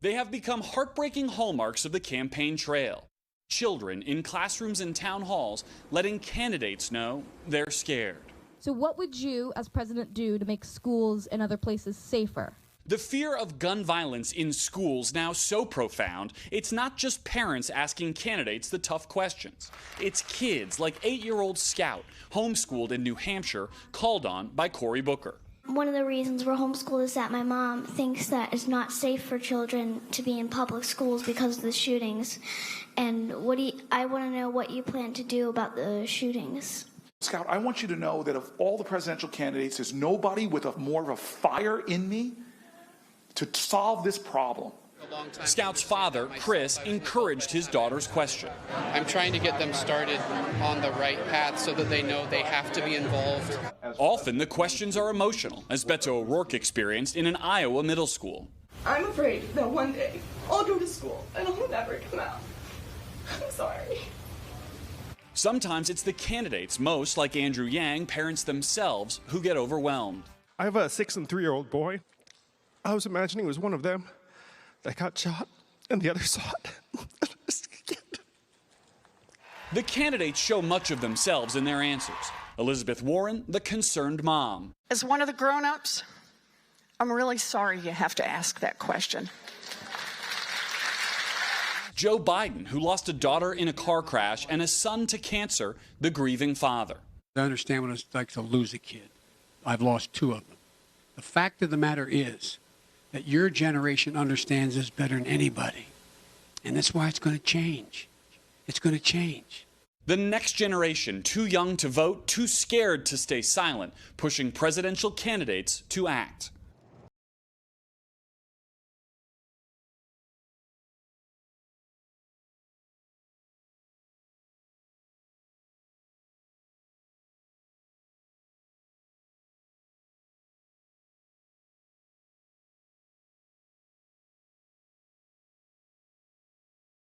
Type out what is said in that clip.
They have become heartbreaking hallmarks of the campaign trail. Children in classrooms and town halls letting candidates know they're scared. So what would you, as president, do to make schools and other places safer? The fear of gun violence in schools now so profound, it's not just parents asking candidates the tough questions. It's kids like 8-year-old Scout, homeschooled in New Hampshire, called on by Cory Booker. One of the reasons we're homeschooled is that my mom thinks that it's not safe for children to be in public schools because of the shootings. And I want to know what you plan to do about the shootings. Scout, I want you to know that of all the presidential candidates, there's nobody with more of a fire in me to solve this problem. Scout's father, Chris, encouraged his daughter's question. I'm trying to get them started on the right path so that they know they have to be involved. Often the questions are emotional, as Beto O'Rourke experienced in an Iowa middle school. I'm afraid that one day I'll go to school and I'll never come out. I'm sorry. Sometimes it's the candidates, most like Andrew Yang, parents themselves, who get overwhelmed. I have a 6- and 3-year-old boy. I was imagining it was one of them that got shot, and the other saw it. The candidates show much of themselves in their answers. Elizabeth Warren, the concerned mom. As one of the grown-ups, I'm really sorry you have to ask that question. Joe Biden, who lost a daughter in a car crash and a son to cancer, the grieving father. I understand what it's like to lose a kid. I've lost 2 of them. The fact of the matter is that your generation understands this better than anybody. And that's why it's going to change. It's going to change. The next generation, too young to vote, too scared to stay silent, pushing presidential candidates to act.